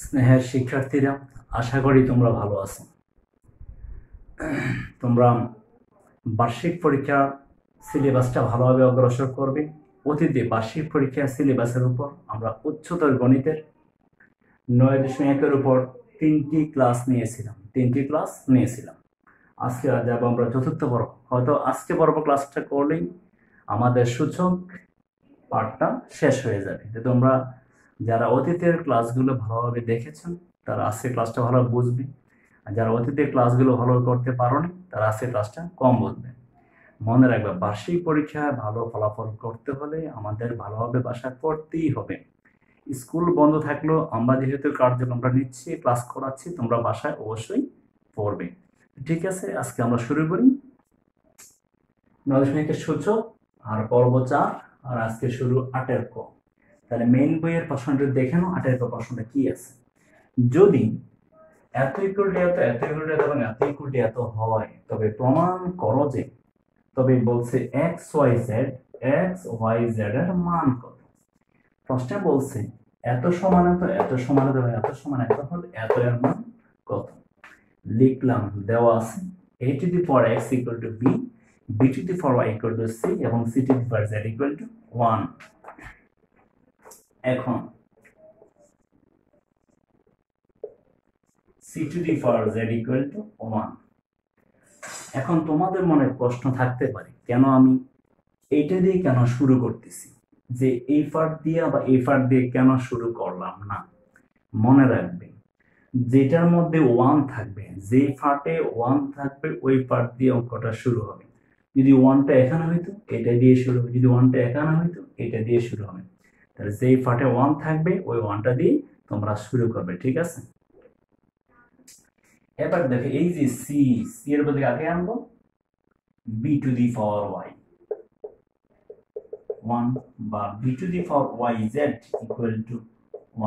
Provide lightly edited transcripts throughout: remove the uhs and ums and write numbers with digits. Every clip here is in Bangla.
স্নেহের শিক্ষার্থীরা, আশা করি তোমরা ভালো আছো। তোমরা বার্ষিক পরীক্ষার সিলেবাসটা ভালোভাবে অগ্রসর করবে। অতীতে বার্ষিক পরীক্ষার সিলেবাসের উপর আমরা উচ্চতর গণিতের 9.1-এর উপর তিনটি ক্লাস নিয়েছিলাম। আজকে যাব আমরা চতুর্থ পর্ব। হয়তো আজকে পর্ব ক্লাসটা করলেই আমাদের সূচক পাঠটা শেষ হয়ে যাবে। তো তোমরা যারা অতীতের ক্লাসগুলো ভালোভাবে দেখেছেন তারা আজকের ক্লাসটা ভালো বুঝবে, আর যারা অতীতের ক্লাসগুলো ভালো করতে পারোনি তারা আজকের ক্লাসটা কম বুঝবে। মনে রাখবে, বার্ষিক পরীক্ষায় ভালো ফলাফল করতে হলে আমাদের ভালোভাবে বাসা করতেই হবে। স্কুল বন্ধ থাকলেও আমরা যেহেতু কার্যক্রমটা নিচ্ছি, ক্লাস করাচ্ছি, তোমরা বাসায় অবশ্যই পড়বে। ঠিক আছে, আজকে আমরা শুরু করি। 9.1-এর সূচক আর পর্ব 4, আর আজকে শুরু 8-এর ক। তাহলে মেইন বইয়ের প্রশ্নটা দেখে নাও। 8-এর ক প্রশ্নটা কি আছে? যদি এত ইকুয়াল টু এত, এত ইকুয়াল টু এত এবং এত ইকুয়াল টু এত হয়, তবে প্রমাণ করো যে, তবে বলছে এক্স ওয়াই জেড এর মান কত। প্রশ্নে বলছে এত সমান এত, এত সমান এত, এত সমান এত হলে এত এর মান কত। লিখলাম, দেওয়া আছে a to the power x equal to b, b to the power y equal to c এবং c to the power z equal to 1। এখন c to the power z equal to 1। এখন তোমাদের মনে প্রশ্ন থাকতে পারে, কেন আমি এইটা দিয়ে কেন শুরু করতেছি, যে এই পার্ট দিয়ে বা এই পার্ট দিয়ে কেন শুরু করলাম না। মনে রাখবে, যেটার মধ্যে 1 থাকবে, যে পার্টে 1 থাকবে ওই পার্ট দিয়ে অঙ্কটা শুরু হবে। যদি 1টা এখানে হইতো এটা দিয়ে শুরু হবে, যদি 1টা এখানে হইতো এটা দিয়ে শুরু হবে। তাহলে যেই পার্টে 1 থাকবে ওই 1টা দিয়ে তোমরা শুরু করবে। ঠিক আছে, এবার দেখো এই যে সি এর বদলে আগে আনবো b to the power y 1 বা b to the power yz equal to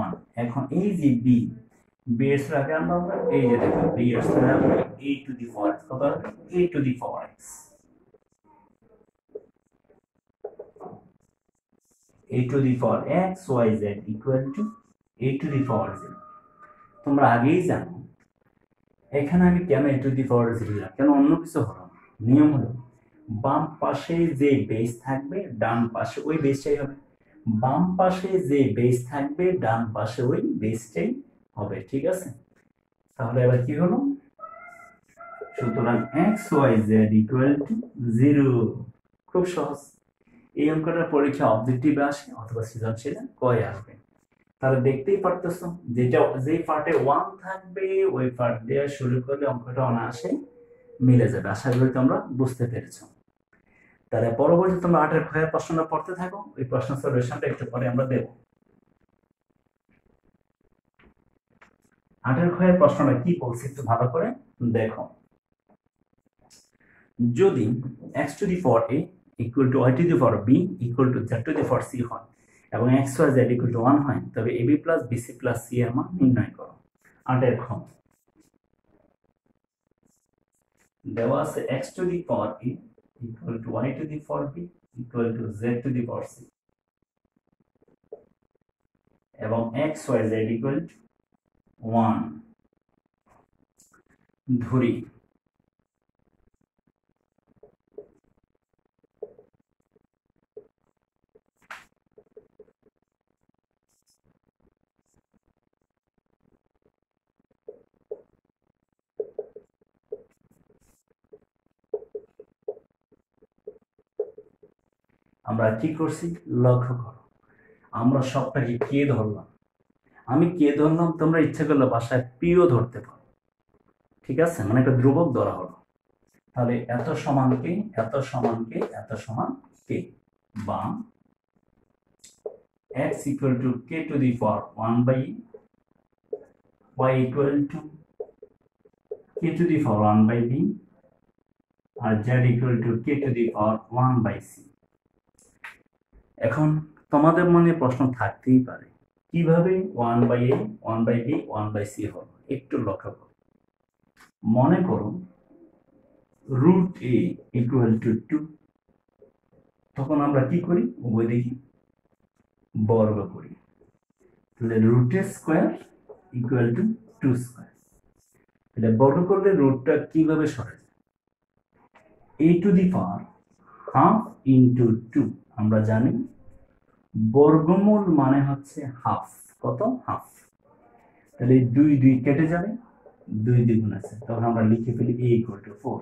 1। এখন এই যে b এর আগে আনবো আমরা, এই যে দেখো b এর আগে a to the power x, কত a to the power x, a to the power x yz equal to a to the power z। তোমরা আগেই জানো এখানে আমি কেন a to the power z দিলাম, কেন অন্য কিছু হলো না। নিয়ম হলো বাম পাশে যে বেস থাকবে ডান পাশে ওই বেসটাই হবে, বাম পাশে যে বেস থাকবে ডান পাশে ওই বেসটাই হবে। ঠিক আছে, তাহলে এবার কি হলো, সুতরাং xyz equal to 0। খুব সহজ। এই অঙ্কটার পরীক্ষা অবজেক্টিভে আসে অথবা সৃজনশীলে কয় আসবে। তাহলে দেখতেই পারতেছো, যেটা যে পার্টে 1 থাকবে ওই পার্ট দিয়ে শুরু করলে অঙ্কটা অনায়াসে মিলে যাবে। আশা করি তোমরা বুঝতে পেরেছো। তাহলে পরবর্তী তোমরা 8-এর ক্ষয়ের প্রশ্নটা পড়তে থাকো, ওই প্রশ্ন সলিউশনটা একটু পরে আমরা দেব। 8-এর ক্ষয়ের প্রশ্নটা কি বলছে একটু ভালো করে দেখো। যদি x to the power a equal to y to the power b equal to z to the power c হয় এবং x y z equal to 1 হয়, তবে ab plus bc plus c এর মান নির্ণয় করো। 8-এর খ দেওয়া আছে x to the power a equal to y to the power b equal to z to the power c এবং x y z equal to 1 ধরি। আমরা কি করছি লক্ষ্য করো, আমরা সবটাকে কে ধরলাম, আমি কে ধরলাম, তোমরা ইচ্ছা করলে বাসায় পিও ধরতে পারো। ঠিক আছে, মানে একটা ধ্রুবক ধরা হলো। তাহলে এত সমান কে, এত সমান কে, এত সমান কে, বা x equal to k to the power 1 by y equal to k to the power 1 by b R z equal to k to the power 1 by c। এখন তোমাদের মনে প্রশ্ন থাকতেই পারে, কিভাবে 1 by a 1 by b 1 by c হলো। একটু লক্ষ্য করো, মনে করো root a equal to 2, তখন আমরা কি করি, উভয় দিকে বর্গ করি। তাহলে root A square equal to 2 square. তাহলে বর্গ করলে রুটটা কিভাবে সরে যায়? a to the power half into 2, আমরা জানি বর্গমূল মানে হচ্ছে হাফ। কত? হাফ। তাহলে 2 2 কেটে যাবে, 2 দ্বিগুণ আছে, তখন আমরা লিখে ফেলি a ইকুয়াল টু 4।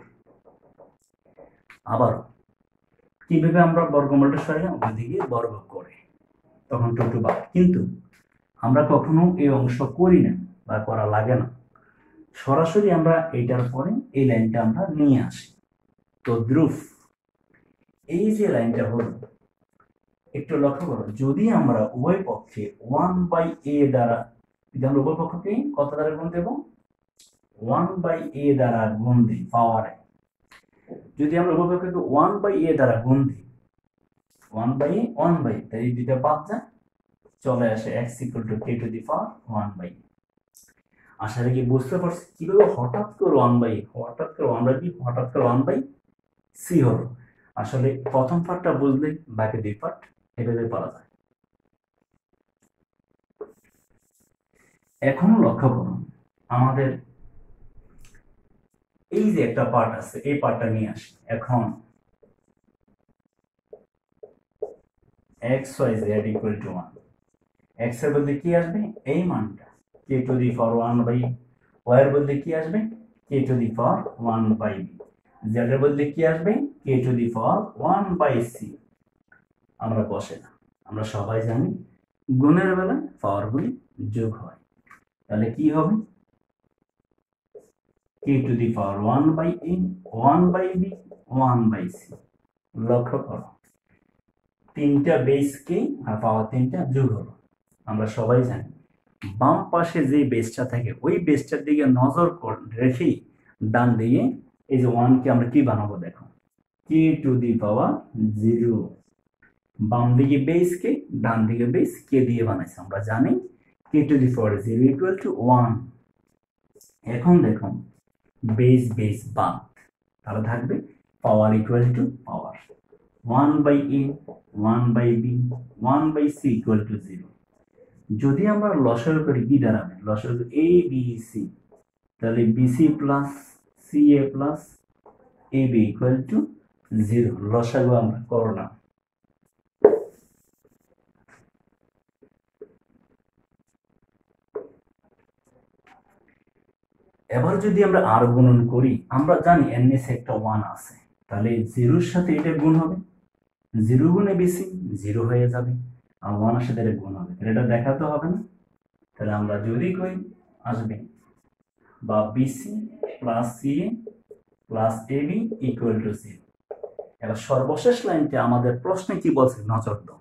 আবার কিভাবে আমরা বর্গমূলটা সরালাম? ওইদিকে বর্গ করে, তখন 2 2 বাদ। কিন্তু আমরা কখনো এই অংশ করি না বা করা লাগে না, সরাসরি আমরা এটার পরে এই লাইনটা আমরা নিয়ে আসি। তো ধ্রুব এই যে লাইনটা হলো, একটু লক্ষ্য করো, যদি আমরা উভয় পক্ষে 1/a দ্বারা, যদি আমরা উভয় পক্ষকে কত দ্বারা গুণ দেব? 1/a দ্বারা গুণ দিই পাওয়ারে। যদি আমরা উভয় পক্ষকে 1/a দ্বারা গুণ দিই, 1/a 1/a, তাই এই দুইটা বাদ যায়, চলে আসে x equal two k two the power 1/a। আশা রাখি বুঝতে পারছি কিভাবে হঠাৎ করে 1/a, হঠাৎ করে 1/b, হঠাৎ করে 1/c হলো। আসলে প্রথম পার্টটা বুঝলে বাকি দুই পার্ট এভাবে পারা যায়। এখনো লক্ষ্য করুন, আমাদের এই যে একটা পার্ট আছে, এই পার্টটা নিয়ে আসি। এখন x y z equal to 1, x এর বদলে কি আসবে? এই মানটা k two the power 1/, y এর বদলে কি আসবে? k two the power 1/b, z এর বদলে কি আসবে? k two the power 1/c। আমরা বসে না, আমরা সবাই জানি গুণের বেলায় পাওয়ারগুলি যোগ হয়। তাহলে কি হবে? k two the power 1/a, 1/b, 1/c। লক্ষ্য করো, তিনটা বেস কে আর পাওয়ার তিনটা যোগ হলো। আমরা সবাই জানি বাম পাশে যে বেসটা থাকে ওই বেসটার দিকে নজর রেখেই ডান দিকে এই যে 1 কে আমরা কি বানাবো? দেখো, k টু দি পাওয়ার 0। বাম দিকে বেস কে, ডান দিকে বেস কে দিয়ে বানাইছে। আমরা জানি k two the power 0 equal to 1। এখন দেখো বেস বেস বাদ, তাহলে থাকবে পাওয়ার equal to power 1/a, 1/b, 1/c equal to 0। যদি আমরা লসাগু করি b দ্বারা, লসাগু a b c, তাহলে bc plus ca plus ab equal to 0। লসাগু আমরা করলাম। এবার যদি আমরা আর গুণন করি, আমরা জানি এর নিচে একটা 1 আছে, তাহলে 0 এর সাথে এটা গুণ হবে, 0 গুণে bc 0 হয়ে যাবে, আর 1 এর সাথে এটা গুণ হবে, এটা দেখাতে হবে না। তাহলে আমরা যদি কই আসবে বা bc plus ca plus ab equal to 0। এবার সর্বশেষ লাইনটা আমাদের প্রশ্নে কি বলছে নজর দাও।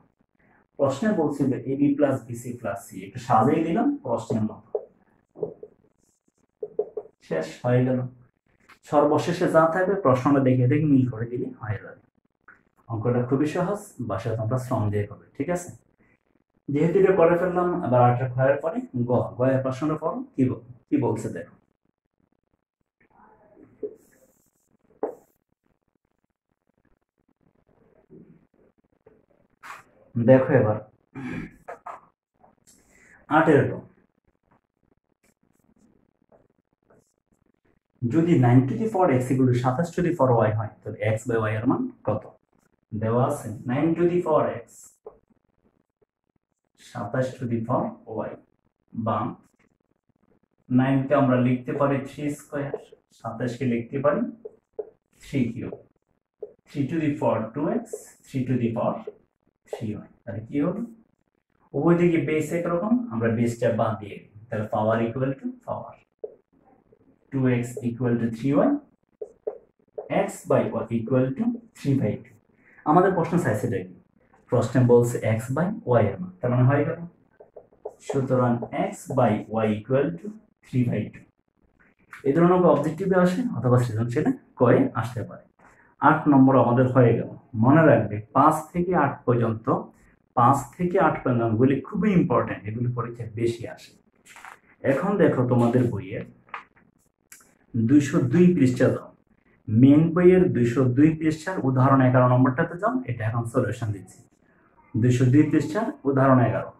প্রশ্নে বলছে যে ab plus bc plus c, একটু সাজিয়ে দিলাম প্রশ্নের মতো, শেষ হয়ে গেল। সর্বশেষে যা থাকবে প্রশ্নটা দেখে দেখে মিল করে দিলে হয়ে যাবে। অঙ্কটা খুবই সহজ, বাসায় তোমরা শ্রম দিয়ে করবে, ঠিক আছে? যেহেতু এটা করে ফেললাম, আবার আটটা হওয়ার পরে গয়ের প্রশ্নটা পড়ো, কি বলছে দেখো। দেখো এবার 8 যদি 9 two the power x equal two 27 two the power y হয়, তাহলে x বাই y এর মান কত? দেওয়া আছে 9 two the power x, 27 two the power y, বা 9 কে আমরা লিখতে পারি 3 স্কয়ার, 27 কে লিখতে পারি 3 cube, 3 to the power 2x, 3 to the power 3y। তাহলে কি হবে? উভয় দিকে বেস একরকম, আমরা বেসটা বাদ দিয়ে দিই, তাহলে power equal to power 2x equal to 3y, x by y equal to 3/2। আমাদের প্রশ্ন চাইছে দেখি, প্রশ্নে বলছে x বাই y এর মান, তার মানে হয়ে গেল। সুতরাং x by y equal to 3/2। এই ধরনের অবজেক্টিভে আসে অথবা সৃজনশীলে কয়ে আসতে পারে। 8 নম্বর আমাদের হয়ে গেল। মনে রাখবে 5 থেকে 8 পর্যন্ত, 5 থেকে 8 পর্যন্ত অঙ্কগুলি খুবই ইম্পর্টেন্ট, এগুলি পরীক্ষায় বেশি আসে। এখন দেখো তোমাদের বইয়ের 202 পৃষ্ঠা যাও, মেন বইয়ের 202 পৃষ্ঠার উদাহরণ 11 নম্বরটাতে যাও, এটা এখন সলিউশন দিচ্ছি। 202 পৃষ্ঠার উদাহরণ 11।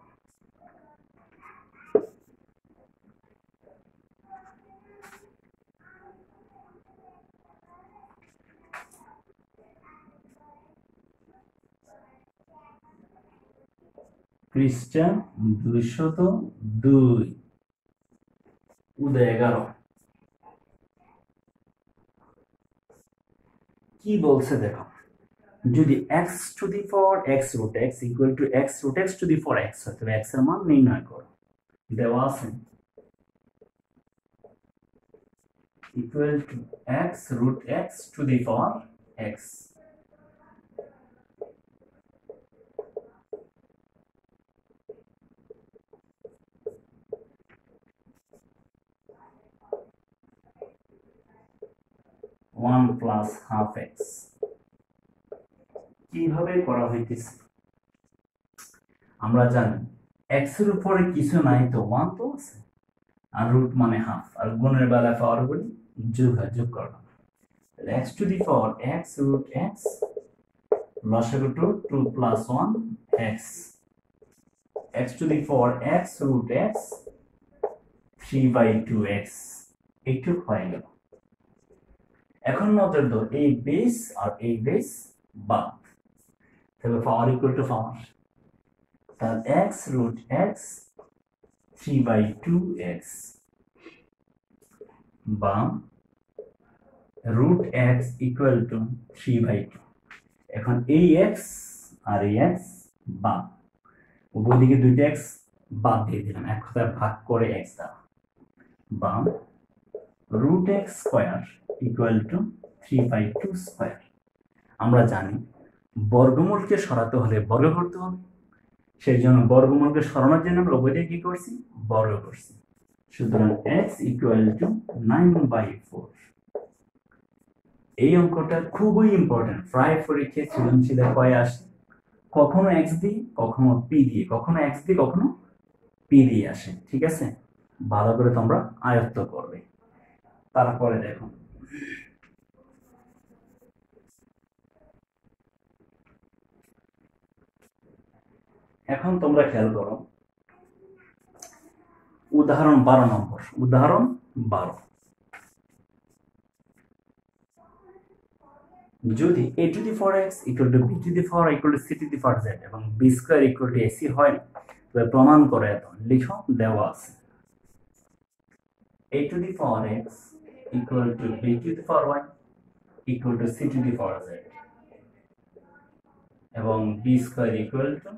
পৃষ্ঠা 202 উদয় 11 কি বলছে দেখো, যদি x to the power x root x equal to x root x to the power x হয় তবে x এর মান নির্ণয় করো। দেওয়া আছে equal to x root x to the power x। One plus half X কিভাবে করা হইতেছে আমরা জানি এক্স এর উপরে কিছু নাই তো ওয়ান তো আছে আর রুট মানে হাফ আর গুণের বেলায় পাওয়ার বলি যোগ করলাম X to the power X root X লসাগু 2 plus 1 X X to the power X root X 3/2 X একটু হয়ে গেল। এখন নজর দাও এই বেস আর এই বেস বাদ তবে পাওয়ার ইকুয়াল টু পাওয়ার তাহলে x রুট x 3/2x বা রুট x ইকুয়াল টু 3/2। এখন এই x আর এই x বাদ উভয় দিকে দুইটা x বাদ দিয়ে দিলাম এক কথায় ভাগ করে x দ্বারা বা root x square equal to 3/2 square. আমরা জানি বর্গমূলকে সরাতে হলে বর্গ করতে হবে সেই জন্য বর্গমূলকে সরানোর জন্য আমরা উভয় দিকে কি করছি বর্গ করছি সুতরাং x ইকুয়াল টু 9/4। এই অঙ্কটা খুবই ইম্পর্টেন্ট প্রায় পরীক্ষায় সৃজনশীলে কয় আসে কখনো x দিয়ে কখনো p দিয়ে কখনো x দিয়ে কখনো p দিয়ে আসে ঠিক আছে ভালো করে তোমরা আয়ত্ত করবে। তারপরে দেখো এখন তোমরা খেয়াল করো উদাহরণ 12 নম্বর উদাহরণ 12 যদি a to the power x equal two b two the power equal two c two the power z এবং b square equal two ac হয় তবে প্রমাণ করে এত লিখো দেওয়া আছে a to the power x equal two b two the power y equal two c two the power z এবং b square equal two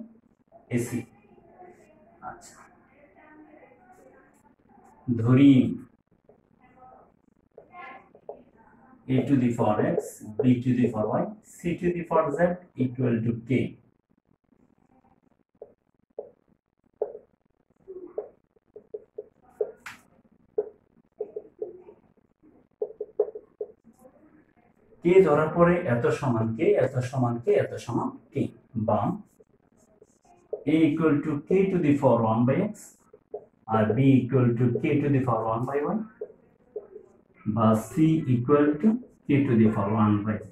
ac। আচ্ছা ধরি a to the power x b to the power y c to the power z equal to k। k ধরার পরে এত সমান k এত সমান k এত সমান k বা a equal to k to the power 1 by x R b equal to k to the power 1 by y বা c equal to k to the power 1 by z।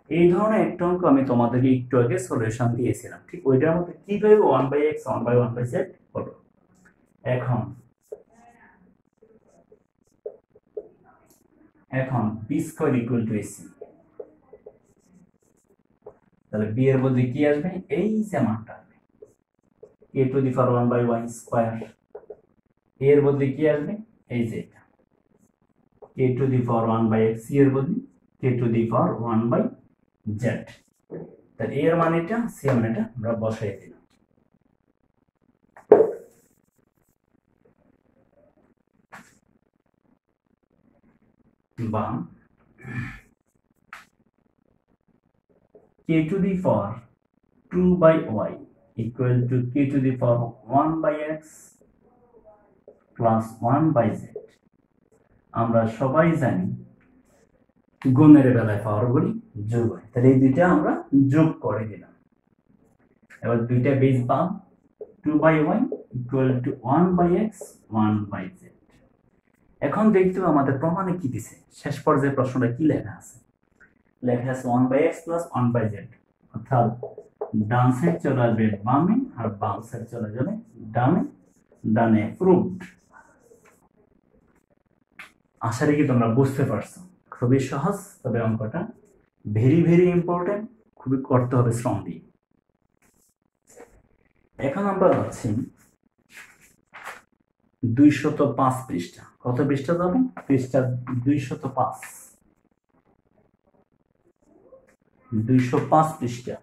এই ধরনের একটা অঙ্ক আমি তোমাদেরকে একটু আগে সলিউশন দিয়েছিলাম ঠিক ওইটার মধ্যে কিভাবে 1 by x 1 by 1 by z হলো। এখন b square equal two ac তাহলে b এর বদলে কি আসবে এই যে মানটা k two the power 1 by y square এর বদলে কি আসবে এই যে এটা k two the power 1 by x এর বদলে k two the power 1 by z তাহলে এর মান এটা c এর মান এটা আমরা বসাই দিলাম। বা k to the power 2 by y equal to k to the power 1 by x plus 1 by z। আমরা সবাই জানি গুণের বেলায় পাওয়ার বলি যোগ হয় তাহলে এই দুইটা আমরা যোগ করে দিলাম এবার দুইটা base palm 2 by y equal to 1 by x 1 by z। এখন দেখতে হবে আমাদের প্রমাণে কি দিছে শেষ পর্যায়ে প্রশ্নটা কি লেখা আছে লেখা আছে 1 by x plus 1 by z অর্থাৎ ডান সাইড চলে আসবে বামে আর বাম সাইড চলে যাবে ডানে ডানে প্রুভড। আশা রাখি তোমরা বুঝতে পারছো খুবই সহজ তবে অঙ্কটা ভেরি ভেরি ইম্পর্টেন্ট খুবই করতে হবে শ্রম দিয়ে। এখন আমরা যাচ্ছি 205 পৃষ্ঠা। কত পৃষ্ঠা যাবো? পৃষ্ঠা 205 পৃষ্ঠা।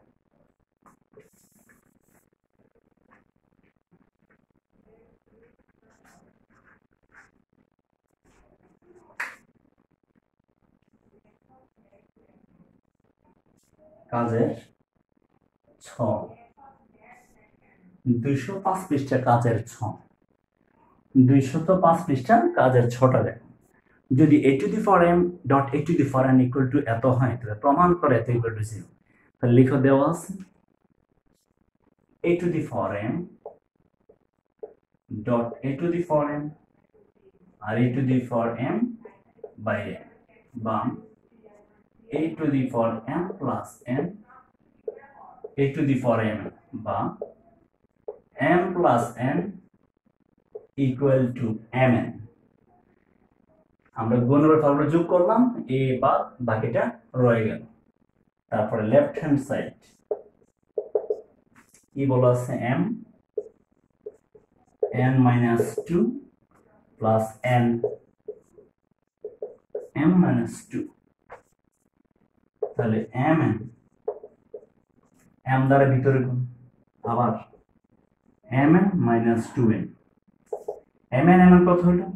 কাজের 6, 205 পৃষ্ঠা কাজের 6, 205 পৃষ্ঠা কাজের 6টা দেখো। যদি a to the power m dot a to the power n equal to এত হয় তাহলে প্রমাণ করে এত equal to 0। তাহলে লিখো, দেওয়া আছে a to the power m dot a to the power m R a to the power m by n বা a to the power m plus n a to the power m বা m plus n equal to mn। আমরা গুণের ফর্মুলা যোগ করলাম, a বা বাকিটা রয়ে গেল। তারপরে লেফট হ্যান্ড সাইড কি বলা আছে, m n minus 2 plus n m minus 2, তাহলে mn m দ্বারা ভিতরে গুণ, আবার mn minus 2n mn কত হলো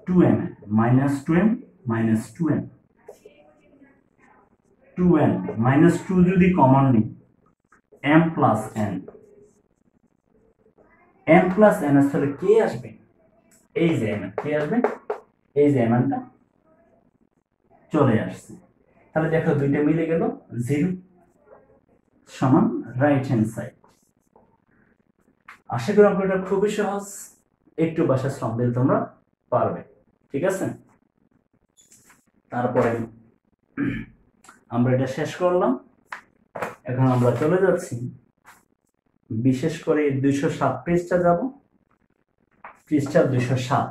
2mn minus 2m minus 2n 2n minus 2 যদি কমন নিই m plus n আসলে কে আসবে, এই যে mn কে আসবে, এই যে mn টা চলে আসছে। তাহলে দেখো দুইটা মিলে গেল 0 সমান রাইট হ্যান্ড সাইড। আশা করি অঙ্কটা খুবই সহজ, একটু বাসা শ্রম দিলে তোমরা পারবে, ঠিক আছে। তারপরে আমরা এটা শেষ করলাম। এখন আমরা চলে যাচ্ছি বিশেষ করে 207 পৃষ্ঠা যাব, পৃষ্ঠা 207।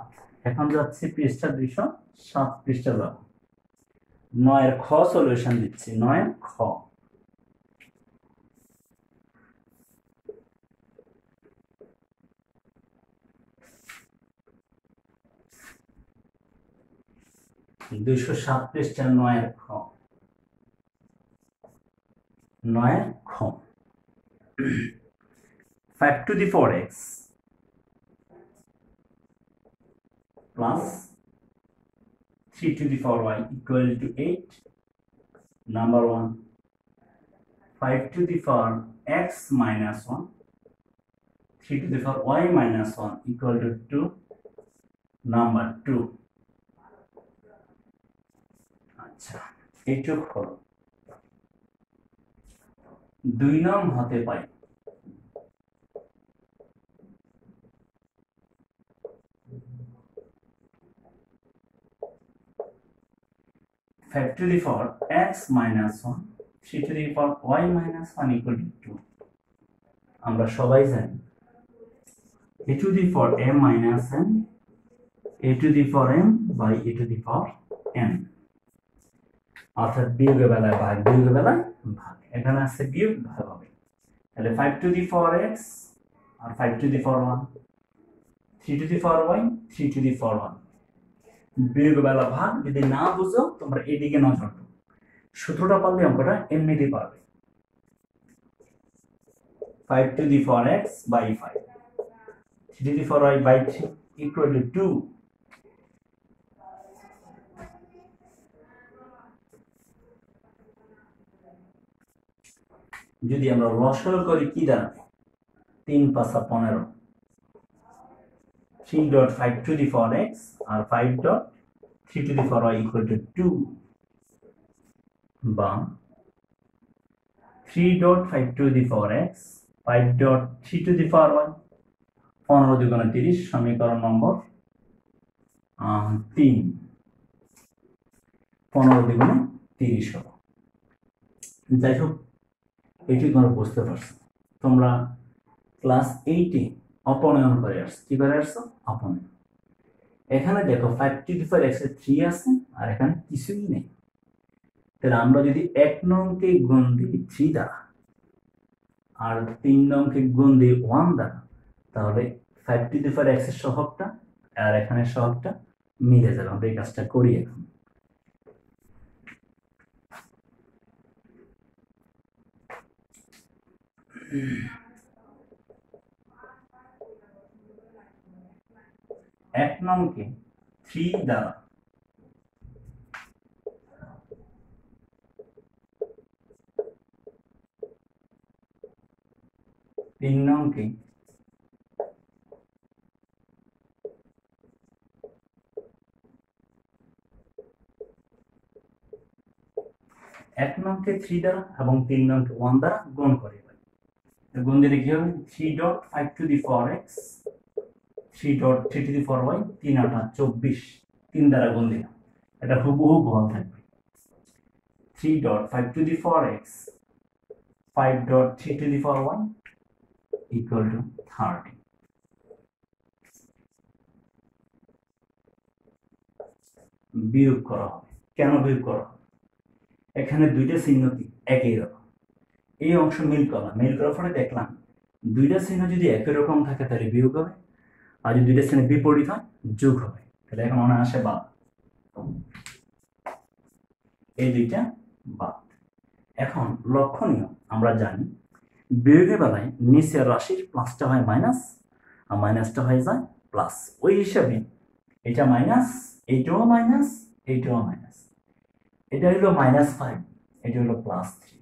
এখন যাচ্ছি পৃষ্ঠা 207 পৃষ্ঠা যাব। 9 খ সলিউশন দিচ্ছি, 9 খ। দুইশো 7 পৃষ্ঠা 9 খ। 9 খ 5 to the 4x plus 3 to the 4y equal to 8. Number 1. 5 to the 4 x minus 1, 3 to the 4 y minus 1 equal to 2. Number 2. আচ্ছা, এইটুক হলো 2 নং হতে পাই। Five to the 4 x minus 1, 3 to the 4 y minus 1 equal to 2. আমরা সবাই জানি a to the 4 m minus n, a to the 4 m by a to the 4 n, অর্থাৎ বিয়োগের বেলায় ভাগ, বিয়োগের বেলায় ভাগ, এখানে আছে বিয়োগ, ভাগ হবে। তাহলে 5 to the 4x R 5 to the 4 1, 3 to the 4 y, 3 to the 4 1, বিয়োগ বেলা ভাগ। যদি না বুঝো তোমরা এদিকে নজর দাও, সূত্রটা পারলে অঙ্কটা এমনিতেই পারবে। 5 to the 4x by 5, 3 to the 4y by 3 equal to 2. যদি আমরা লসাগু করি কি দাঁড়াবে, 3 × 5 = 15, 3.5 to the 4x R 5.3 to the 4y equal to 2, বা 3.5 to the 4x 5.3 to the 4y, 15 × 2 = 30, সমীকরণ নম্বর 3। 15 × 2 = 30 হবে। যাই হোক, এটি তোমরা বুঝতে পারছো। তোমরা ক্লাস 8-এ অপনয়ন করে আসছো, কি করে আসছো, অপনয়ন। এখানে দেখো 5 to the 4x এ 3 আছে আর এখানে কিছুই নেই। তাহলে আমরা যদি 1 নংকে গুণ দিই 3 দ্বারা, আর 3 নংকে গুণ দিই 1 দ্বারা, তাহলে 5 টু দি পাওয়ার x এর সহগটা আর এখানে সহগটা মিলে যাবে। আমরা এই কাজটা করি এখন। এক নংকে 3 দ্বারা 3 নংকে 1 নংকে 3 দ্বারা এবং 3 নংকে 1 দ্বারা গুণ করে পাই। গুণ দিলে কি হবে? 3.5 two the power x 3.3 two the power y 3 8 24 3 দ্বারা গুণ দিলাম, এটা হুবহু বল থাকবে। 3.5 two the power x 5.3 two the power y equal to 30। বিয়োগ করা হবে। কেন বিয়োগ করা হবে? এখানে দুইটা চিহ্ন কি একই রকম, এই অংশ মিল করার ফলে দেখলাম দুইটা চিহ্ন যদি একই রকম থাকে তাহলে বিয়োগ হবে, আর যদি দুইটা চিহ্ন বিপরীত হয় যোগ হবে। তাহলে এখন মনে আসে বাদ, এই দুইটা বাদ। এখন লক্ষণীয়, আমরা জানি বিয়োগের বেলায় নিচের রাশির প্লাসটা হয় মাইনাস আর মাইনাসটা হয়ে যায় প্লাস। ওই হিসাবে এটা মাইনাস, এইটাও মাইনাস, এইটাও মাইনাস, এটা হলো -5, এটা হলো +3।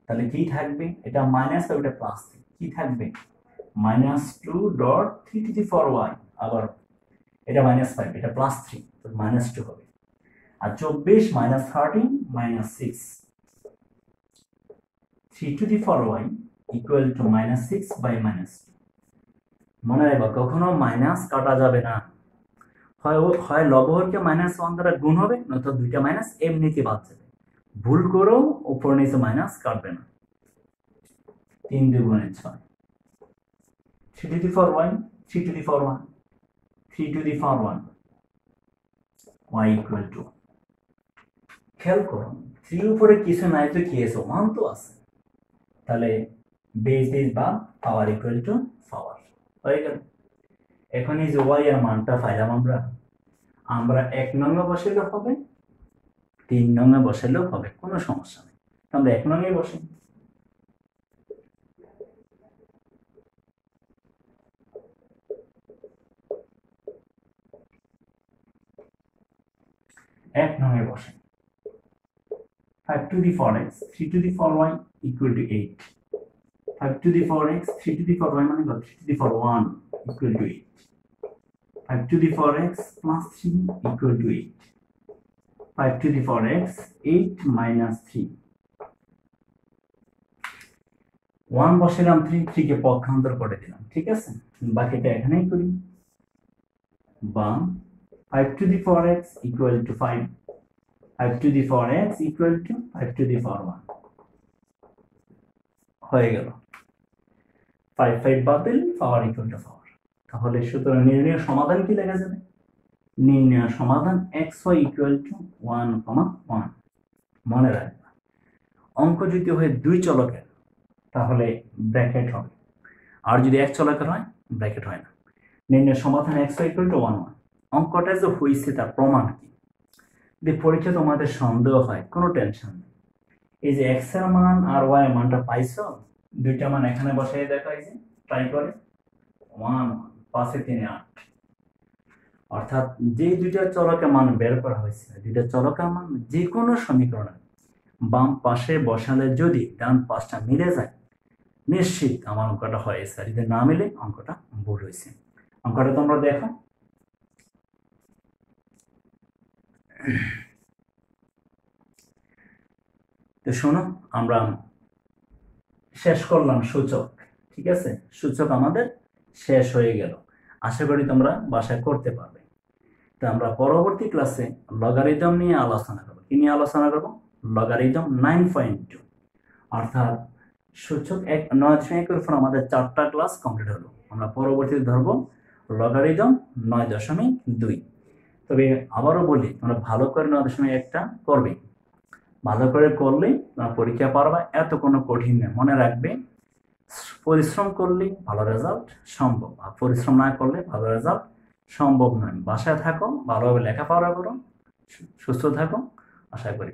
তাহলে কি থাকবে? এটা মাইনাস আর এটা +3, কি থাকবে? -2.3 টু দি পাওয়ার y, আবার এটা -5, এটা +3, তো -2 হবে। আর 24 -13 -6, 3 to the power y equal to -6 by -2। মনে রাখবা কখনো মাইনাস কাটা যাবে না, হয় লবহরকে -1 দ্বারা গুণ হবে, নয়তো দুইটা মাইনাস এমনিতে বাদ যাবে। ভুল করেও উপর নিচে মাইনাস কাটবে না। 3 2 গুণে 6, 3 to the power y 3 to the power 1 3 to the power 1 y equal two, খেয়াল করো 3 উপরে কিছু নাই তো কি আছে? 1 তো আছে, তাহলে বেস বা পাওয়ার ইকুয়াল টু পাওয়ার হয়ে গেল। এখন এই যে y এর মানটা পাইলাম আমরা 1 নংয়ে বসাইলেও হবে, 3 নংয়ে বসাইলেও হবে, কোনো সমস্যা নেই। আমরা 1 নংয়ে বসাই। এক নংয়ে বসাই। 5 two the power x 3 to the power y equal two 8। 5 two the power x 3 to the power y মানে 3 to the power 1 equal to 8। 5 to the power x plus 3 equal to 8. 5 to the power x 8 minus 3, 1 বসালাম, 3 কে পক্ষান্তর করে দিলাম, ঠিক আছে? বাকিটা এখানেই করি। বা 5 to the power x equal to 5, 5 to the power x equal to 5 to the power 1 হয়ে গেল। 5 5 বাতিল, পাওয়ার ইকুয়াল টু পাওয়ার। তাহলে সুতরাং নির্ণয় সমাধান কি লেখা যাবে? নির্ণয় সমাধান xy ইকুয়াল টু 1, 1। মনে রাখবা অঙ্ক যদি হয় দুই চলকের তাহলে ব্র্যাকেট হবে, আর যদি এক চলকের হয় ব্র্যাকেট হয় না। নির্ণয় সমাধান xy ইকুয়াল টু 1, 1। অঙ্কটা যে হয়েছে তার প্রমাণ কি? যদি পরীক্ষা তোমাদের সন্দেহ হয় কোনো টেনশন নেই, এই যে x এর মান আর y এর মানটা পাইছো, দুইটা মান এখানে বসাই দেখো, এই যে ট্রাই করে 1 5 3 8, অর্থাৎ যে দুইটা চলকের মান বের করা হয়েছে দুইটা চলকের মান যে কোনো সমীকরণে বাম পাশে বসালে যদি ডান পাশটা মিলে যায় নিশ্চিত আমার অঙ্কটা হয়েছে, আর যদি না মিলে অঙ্কটা ভুল হয়েছে। অঙ্কটা তোমরা দেখো। তো শোনো, আমরা শেষ করলাম সূচক, ঠিক আছে? সূচক আমাদের শেষ হয়ে গেল, আশা করি তোমরা বাসায় করতে পারবে। তো আমরা পরবর্তী ক্লাসে লগারিদম নিয়ে আলোচনা করব। কি নিয়ে আলোচনা করব? লগারিদম 9.2, অর্থাৎ সূচক 9.1 উপর আমাদের 4টা ক্লাস কমপ্লিট হলো। আমরা পরবর্তীতে ধরব লগারিদম 9.2। তবে আবারও বলি, তোমরা ভালো করে 9.1টা করবে, ভালো করে করলে তোমরা পরীক্ষা পারবা, এত কোনো কঠিন নয়। মনে রাখবে পরিশ্রম করলে ভালো রেজাল্ট সম্ভব, আর পরিশ্রম না করলে ভালো রেজাল্ট সম্ভব নয়। বাসায় থাকো, ভালোভাবে লেখাপড়া করো, সুস্থ থাকো, আশা করি।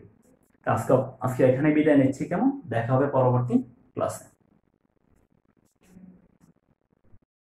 আজকে আজকে এখানে বিদায় নিচ্ছি। কেমন, দেখা হবে পরবর্তী ক্লাসে।